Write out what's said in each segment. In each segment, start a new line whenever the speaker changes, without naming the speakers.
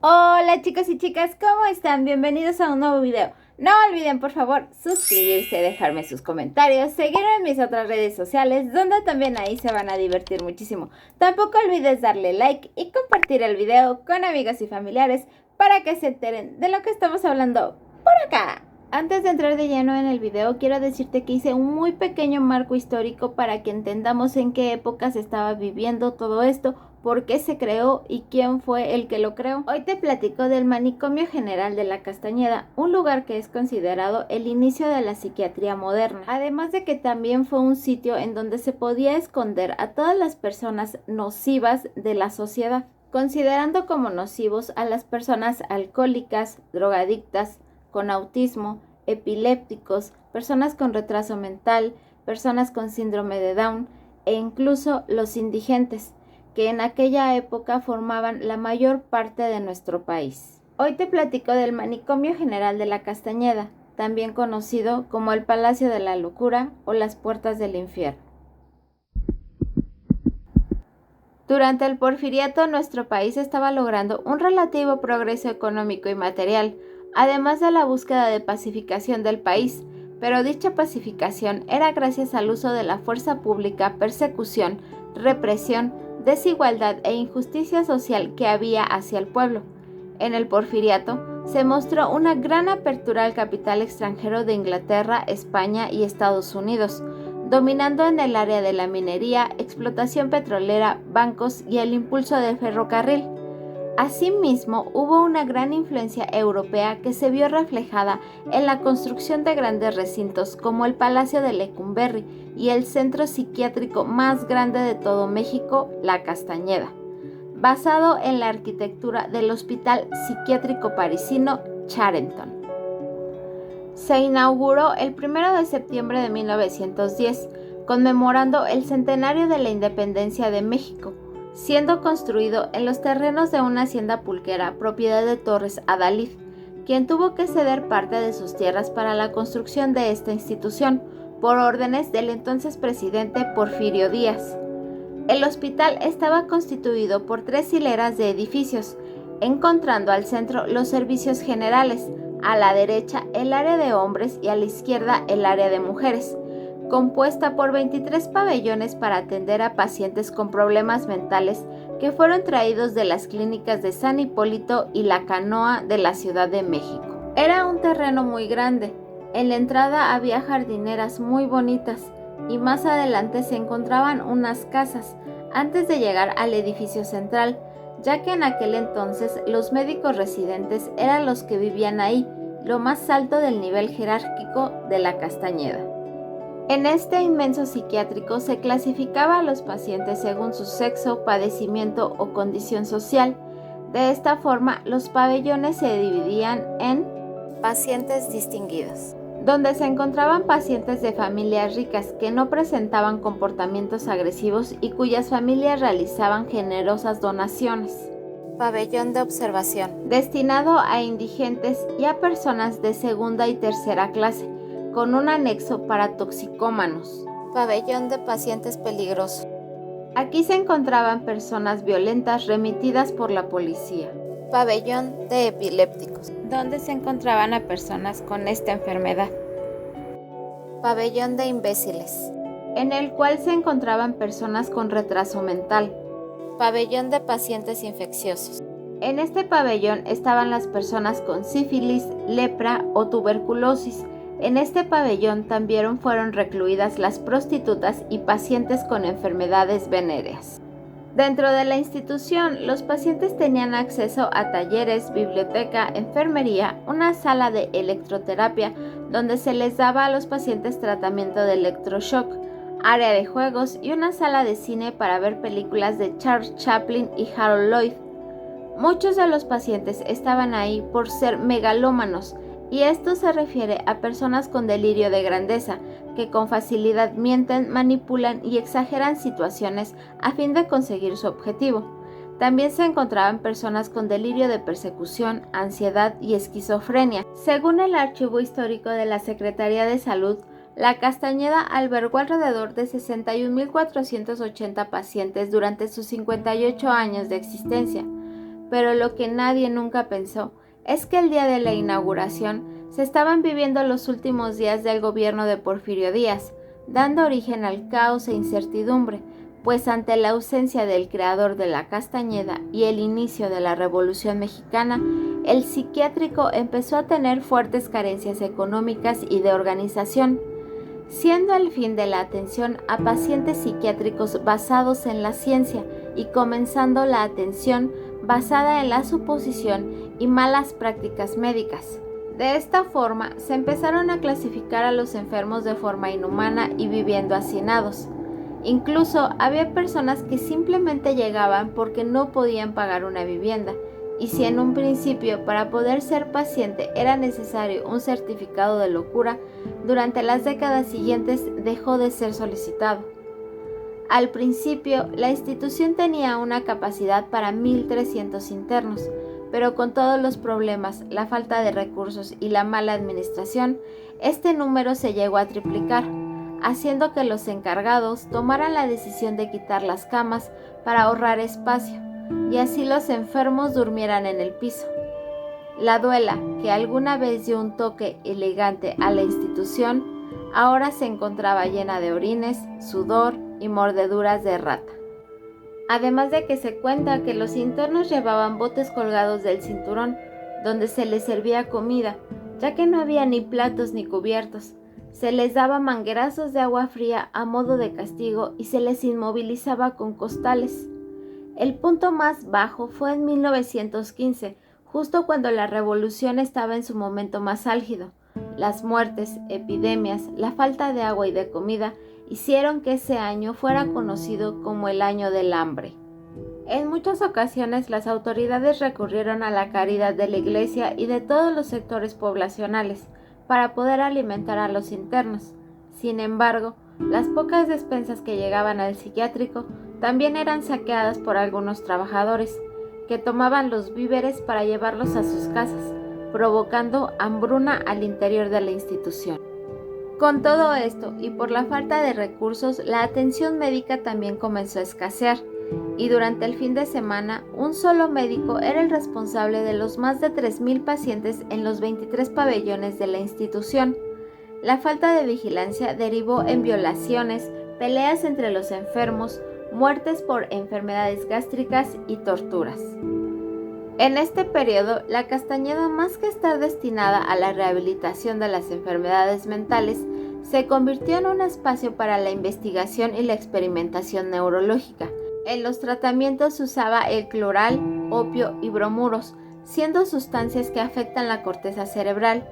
Hola chicos y chicas, ¿cómo están? Bienvenidos a un nuevo video. No olviden por favor suscribirse, dejarme sus comentarios, seguirme en mis otras redes sociales donde también ahí se van a divertir muchísimo. Tampoco olvides darle like y compartir el video con amigos y familiares para que se enteren de lo que estamos hablando por acá. Antes de entrar de lleno en el video, quiero decirte que hice un muy pequeño marco histórico para que entendamos en qué época se estaba viviendo todo esto, por qué se creó y quién fue el que lo creó. Hoy te platico del Manicomio General de la Castañeda, un lugar que es considerado el inicio de la psiquiatría moderna, además de que también fue un sitio en donde se podía esconder a todas las personas nocivas de la sociedad, considerando como nocivos a las personas alcohólicas, drogadictas, con autismo, epilépticos, personas con retraso mental, personas con síndrome de Down e incluso los indigentes, que en aquella época formaban la mayor parte de nuestro país. Hoy te platico del Manicomio General de la Castañeda, también conocido como el Palacio de la Locura o las Puertas del Infierno. Durante el Porfiriato, nuestro país estaba logrando un relativo progreso económico y material, además de la búsqueda de pacificación del país, pero dicha pacificación era gracias al uso de la fuerza pública, persecución, represión, desigualdad e injusticia social que había hacia el pueblo. En el Porfiriato se mostró una gran apertura al capital extranjero de Inglaterra, España y Estados Unidos, dominando en el área de la minería, explotación petrolera, bancos y el impulso del ferrocarril. Asimismo, hubo una gran influencia europea que se vio reflejada en la construcción de grandes recintos como el Palacio de Lecumberri y el centro psiquiátrico más grande de todo México, la Castañeda, basado en la arquitectura del Hospital Psiquiátrico Parisino Charenton. Se inauguró el 1 de septiembre de 1910, conmemorando el centenario de la independencia de México, siendo construido en los terrenos de una hacienda pulquera propiedad de Torres Adalid, quien tuvo que ceder parte de sus tierras para la construcción de esta institución, por órdenes del entonces presidente Porfirio Díaz. El hospital estaba constituido por 3 hileras de edificios, encontrando al centro los servicios generales, a la derecha el área de hombres y a la izquierda el área de mujeres, compuesta por 23 pabellones para atender a pacientes con problemas mentales que fueron traídos de las clínicas de San Hipólito y La Canoa de la Ciudad de México. Era un terreno muy grande. En la entrada había jardineras muy bonitas y más adelante se encontraban unas casas antes de llegar al edificio central, ya que en aquel entonces los médicos residentes eran los que vivían ahí, lo más alto del nivel jerárquico de la Castañeda. En este inmenso psiquiátrico se clasificaba a los pacientes según su sexo, padecimiento o condición social. De esta forma, los pabellones se dividían en pacientes distinguidos, donde se encontraban pacientes de familias ricas que no presentaban comportamientos agresivos y cuyas familias realizaban generosas donaciones. Pabellón de observación, destinado a indigentes y a personas de segunda y tercera clase, con un anexo para toxicómanos. Pabellón de pacientes peligrosos. Aquí se encontraban personas violentas remitidas por la policía. Pabellón de epilépticos, donde se encontraban a personas con esta enfermedad. Pabellón de imbéciles, en el cual se encontraban personas con retraso mental. Pabellón de pacientes infecciosos. En este pabellón estaban las personas con sífilis, lepra o tuberculosis. En este pabellón también fueron recluidas las prostitutas y pacientes con enfermedades venéreas. Dentro de la institución, los pacientes tenían acceso a talleres, biblioteca, enfermería, una sala de electroterapia donde se les daba a los pacientes tratamiento de electroshock, área de juegos y una sala de cine para ver películas de Charles Chaplin y Harold Lloyd. Muchos de los pacientes estaban ahí por ser megalómanos, y esto se refiere a personas con delirio de grandeza, que con facilidad mienten, manipulan y exageran situaciones a fin de conseguir su objetivo. También se encontraban personas con delirio de persecución, ansiedad y esquizofrenia. Según el archivo histórico de la Secretaría de Salud, la Castañeda albergó alrededor de 61.480 pacientes durante sus 58 años de existencia, pero lo que nadie nunca pensó es que el día de la inauguración se estaban viviendo los últimos días del gobierno de Porfirio Díaz, dando origen al caos e incertidumbre, pues ante la ausencia del creador de la Castañeda y el inicio de la Revolución Mexicana, el psiquiátrico empezó a tener fuertes carencias económicas y de organización, siendo el fin de la atención a pacientes psiquiátricos basados en la ciencia y comenzando la atención basada en la suposición y malas prácticas médicas. De esta forma, se empezaron a clasificar a los enfermos de forma inhumana y viviendo hacinados. Incluso había personas que simplemente llegaban porque no podían pagar una vivienda, y si en un principio para poder ser paciente era necesario un certificado de locura, durante las décadas siguientes dejó de ser solicitado. Al principio, la institución tenía una capacidad para 1,300 internos, pero con todos los problemas, la falta de recursos y la mala administración, este número se llegó a triplicar, haciendo que los encargados tomaran la decisión de quitar las camas para ahorrar espacio, y así los enfermos durmieran en el piso. La duela, que alguna vez dio un toque elegante a la institución, ahora se encontraba llena de orines, sudor y mordeduras de rata. Además de que se cuenta que los internos llevaban botes colgados del cinturón, donde se les servía comida, ya que no había ni platos ni cubiertos. Se les daba manguerazos de agua fría a modo de castigo y se les inmovilizaba con costales. El punto más bajo fue en 1915, justo cuando la revolución estaba en su momento más álgido. Las muertes, epidemias, la falta de agua y de comida hicieron que ese año fuera conocido como el año del hambre. En muchas ocasiones las autoridades recurrieron a la caridad de la iglesia y de todos los sectores poblacionales para poder alimentar a los internos. Sin embargo, las pocas despensas que llegaban al psiquiátrico también eran saqueadas por algunos trabajadores, que tomaban los víveres para llevarlos a sus casas, provocando hambruna al interior de la institución. Con todo esto y por la falta de recursos, la atención médica también comenzó a escasear, y durante el fin de semana, un solo médico era el responsable de los más de 3,000 pacientes en los 23 pabellones de la institución. La falta de vigilancia derivó en violaciones, peleas entre los enfermos, muertes por enfermedades gástricas y torturas. En este periodo, la Castañeda, más que estar destinada a la rehabilitación de las enfermedades mentales, se convirtió en un espacio para la investigación y la experimentación neurológica. En los tratamientos se usaba el cloral, opio y bromuros, siendo sustancias que afectan la corteza cerebral.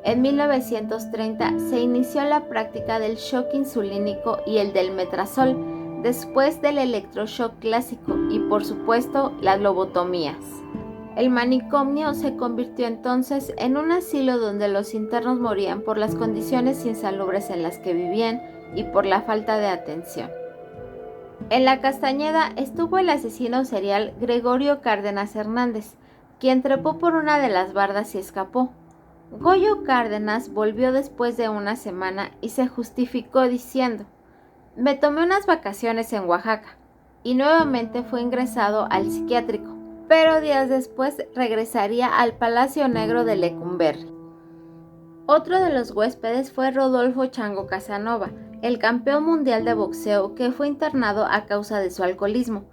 En 1930 se inició la práctica del shock insulínico y el del metrazol, después del electroshock clásico y, por supuesto, las lobotomías. El manicomio se convirtió entonces en un asilo donde los internos morían por las condiciones insalubres en las que vivían y por la falta de atención. En la Castañeda estuvo el asesino serial Gregorio Cárdenas Hernández, quien trepó por una de las bardas y escapó. Goyo Cárdenas volvió después de una semana y se justificó diciendo: "Me tomé unas vacaciones en Oaxaca", y nuevamente fue ingresado al psiquiátrico, pero días después regresaría al Palacio Negro de Lecumberri. Otro de los huéspedes fue Rodolfo Chango Casanova, el campeón mundial de boxeo que fue internado a causa de su alcoholismo.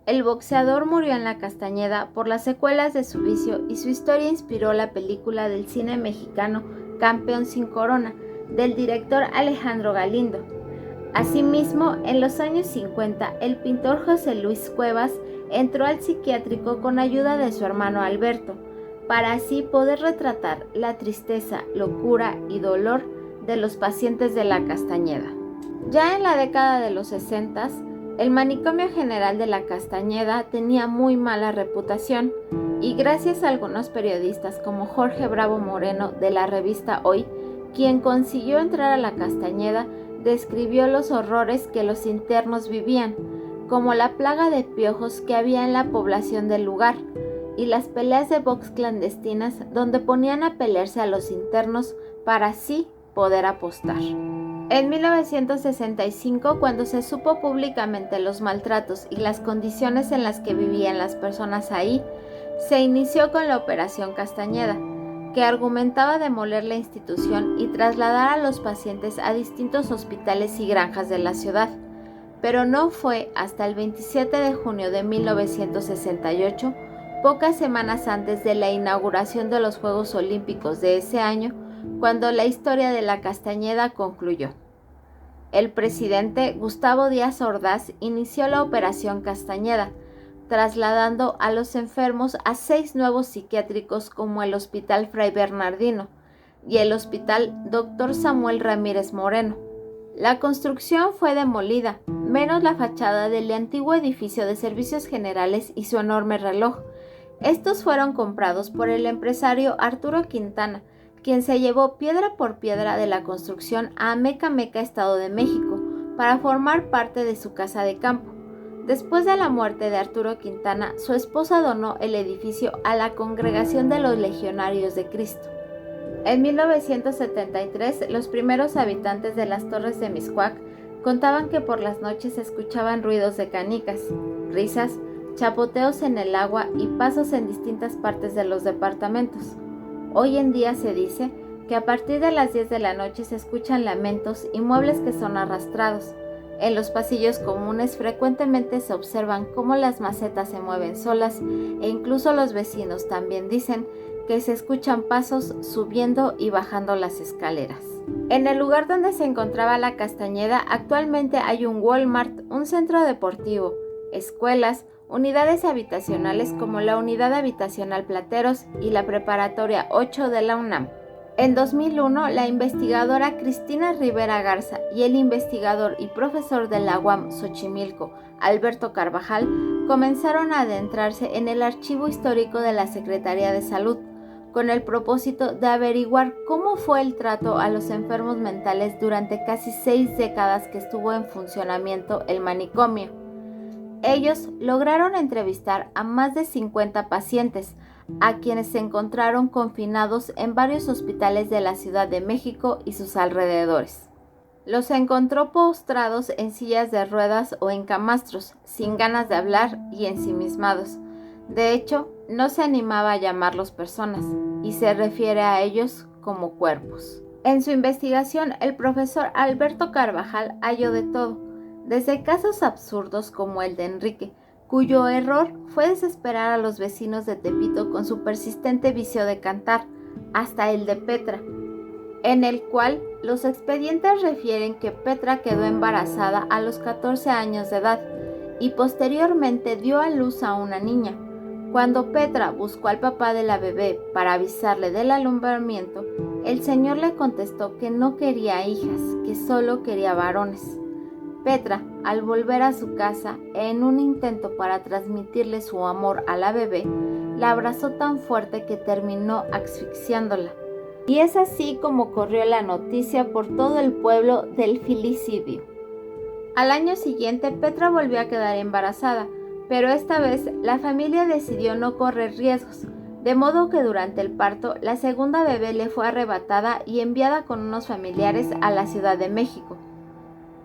El boxeador murió en la Castañeda por las secuelas de su vicio y su historia inspiró la película del cine mexicano Campeón sin Corona, del director Alejandro Galindo. Asimismo, en los años 50, el pintor José Luis Cuevas entró al psiquiátrico con ayuda de su hermano Alberto, para así poder retratar la tristeza, locura y dolor de los pacientes de la Castañeda. Ya en la década de los 60, el manicomio general de la Castañeda tenía muy mala reputación, y gracias a algunos periodistas como Jorge Bravo Moreno de la revista Hoy, quien consiguió entrar a la Castañeda, describió los horrores que los internos vivían, como la plaga de piojos que había en la población del lugar, y las peleas de box clandestinas donde ponían a pelearse a los internos para así poder apostar. En 1965, cuando se supo públicamente los maltratos y las condiciones en las que vivían las personas ahí, Se inició con la Operación Castañeda, que argumentaba demoler la institución y trasladar a los pacientes a distintos hospitales y granjas de la ciudad, pero no fue hasta el 27 de junio de 1968, pocas semanas antes de la inauguración de los Juegos Olímpicos de ese año, cuando la historia de la Castañeda concluyó. El presidente Gustavo Díaz Ordaz inició la Operación Castañeda, trasladando a los enfermos a 6 nuevos psiquiátricos como el Hospital Fray Bernardino y el Hospital Dr. Samuel Ramírez Moreno. La construcción fue demolida, menos la fachada del antiguo edificio de servicios generales y su enorme reloj. Estos fueron comprados por el empresario Arturo Quintana, quien se llevó piedra por piedra de la construcción a Amecameca, Estado de México, para formar parte de su casa de campo. Después de la muerte de Arturo Quintana, su esposa donó el edificio a la Congregación de los Legionarios de Cristo. En 1973, los primeros habitantes de las Torres de Mixcoac contaban que por las noches se escuchaban ruidos de canicas, risas, chapoteos en el agua y pasos en distintas partes de los departamentos. Hoy en día se dice que a partir de las 10 de la noche se escuchan lamentos y muebles que son arrastrados. En los pasillos comunes frecuentemente se observan cómo las macetas se mueven solas e incluso los vecinos también dicen que se escuchan pasos subiendo y bajando las escaleras. En el lugar donde se encontraba la Castañeda actualmente hay un Walmart, un centro deportivo, escuelas, unidades habitacionales como la Unidad Habitacional Plateros y la Preparatoria 8 de la UNAM. En 2001, la investigadora Cristina Rivera Garza y el investigador y profesor de la UAM Xochimilco, Alberto Carvajal, comenzaron a adentrarse en el archivo histórico de la Secretaría de Salud, con el propósito de averiguar cómo fue el trato a los enfermos mentales durante casi 6 décadas que estuvo en funcionamiento el manicomio. Ellos lograron entrevistar a más de 50 pacientes, a quienes se encontraron confinados en varios hospitales de la Ciudad de México y sus alrededores. Los encontró postrados en sillas de ruedas o en camastros, sin ganas de hablar y ensimismados. De hecho, no se animaba a llamarlos personas, y se refiere a ellos como cuerpos. En su investigación, el profesor Alberto Carvajal halló de todo, desde casos absurdos como el de Enrique, cuyo error fue desesperar a los vecinos de Tepito con su persistente vicio de cantar, hasta el de Petra, en el cual los expedientes refieren que Petra quedó embarazada a los 14 años de edad y posteriormente dio a luz a una niña. Cuando Petra buscó al papá de la bebé para avisarle del alumbramiento, el señor le contestó que no quería hijas, que solo quería varones. Petra, al volver a su casa, en un intento para transmitirle su amor a la bebé, la abrazó tan fuerte que terminó asfixiándola. Y es así como corrió la noticia por todo el pueblo del filicidio. Al año siguiente, Petra volvió a quedar embarazada, pero esta vez la familia decidió no correr riesgos, de modo que durante el parto la segunda bebé le fue arrebatada y enviada con unos familiares a la Ciudad de México.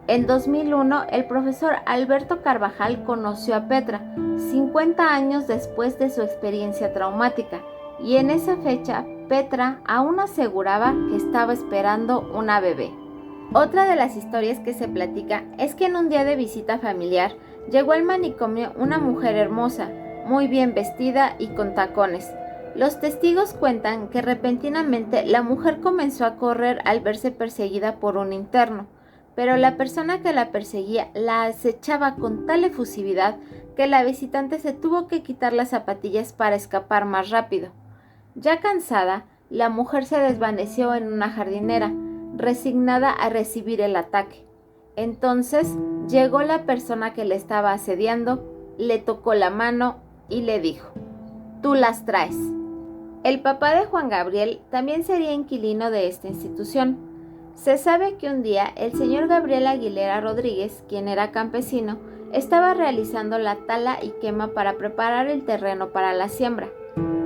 En 2001, el profesor Alberto Carvajal conoció a Petra, 50 años después de su experiencia traumática, y en esa fecha Petra aún aseguraba que estaba esperando una bebé. Otra de las historias que se platica es que en un día de visita familiar llegó al manicomio una mujer hermosa, muy bien vestida y con tacones. Los testigos cuentan que repentinamente la mujer comenzó a correr al verse perseguida por un interno, pero la persona que la perseguía la acechaba con tal efusividad que la visitante se tuvo que quitar las zapatillas para escapar más rápido. Ya cansada, la mujer se desvaneció en una jardinera, resignada a recibir el ataque. Entonces llegó la persona que le estaba asediando, le tocó la mano y le dijo: «Tú las traes». El papá de Juan Gabriel también sería inquilino de esta institución. Se sabe que un día el señor Gabriel Aguilera Rodríguez, quien era campesino, estaba realizando la tala y quema para preparar el terreno para la siembra.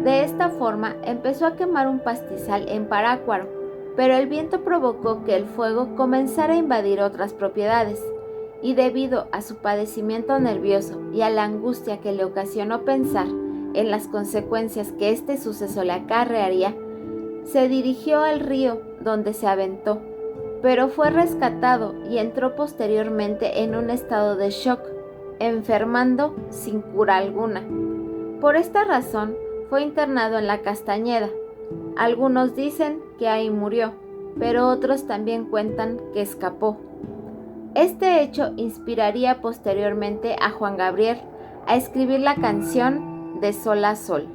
De esta forma empezó a quemar un pastizal en Parácuaro, pero el viento provocó que el fuego comenzara a invadir otras propiedades, y debido a su padecimiento nervioso y a la angustia que le ocasionó pensar en las consecuencias que este suceso le acarrearía, se dirigió al río donde se aventó, pero fue rescatado y entró posteriormente en un estado de shock, enfermando sin cura alguna. Por esta razón fue internado en la Castañeda. Algunos dicen que ahí murió, pero otros también cuentan que escapó. Este hecho inspiraría posteriormente a Juan Gabriel a escribir la canción De Sol a Sol.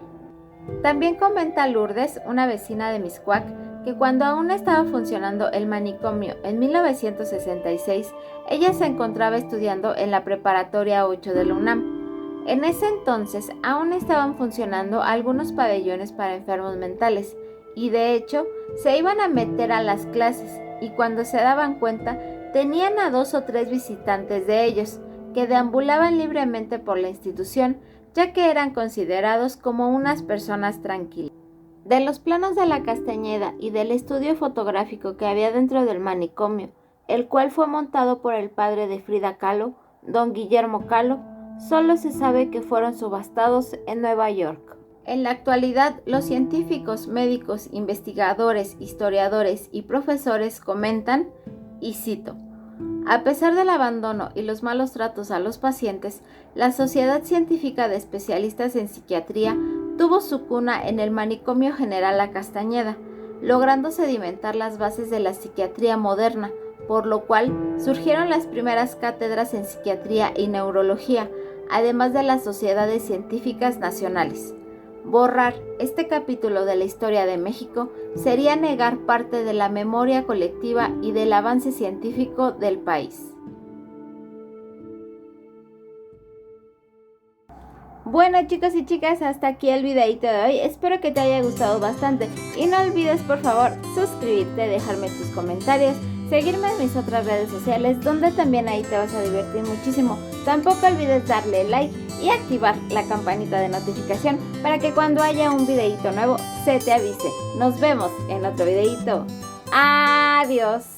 También comenta Lourdes, una vecina de Mixcoac, que cuando aún estaba funcionando el manicomio en 1966, ella se encontraba estudiando en la preparatoria 8 de la UNAM. En ese entonces aún estaban funcionando algunos pabellones para enfermos mentales y de hecho se iban a meter a las clases y cuando se daban cuenta tenían a 2 o 3 visitantes de ellos que deambulaban libremente por la institución, ya que eran considerados como unas personas tranquilas. De los planos de la Castañeda y del estudio fotográfico que había dentro del manicomio, el cual fue montado por el padre de Frida Kahlo, don Guillermo Kahlo, solo se sabe que fueron subastados en Nueva York. En la actualidad, los científicos, médicos, investigadores, historiadores y profesores comentan, y cito: a pesar del abandono y los malos tratos a los pacientes, la Sociedad Científica de Especialistas en Psiquiatría tuvo su cuna en el Manicomio General La Castañeda, logrando sedimentar las bases de la psiquiatría moderna, por lo cual surgieron las primeras cátedras en psiquiatría y neurología, además de las sociedades científicas nacionales. Borrar este capítulo de la historia de México sería negar parte de la memoria colectiva y del avance científico del país. Bueno, chicos y chicas, hasta aquí el videito de hoy. Espero que te haya gustado bastante y no olvides por favor suscribirte, dejarme tus comentarios, seguirme en mis otras redes sociales donde también ahí te vas a divertir muchísimo. Tampoco olvides darle like y activar la campanita de notificación para que cuando haya un videito nuevo se te avise. Nos vemos en otro videito. Adiós.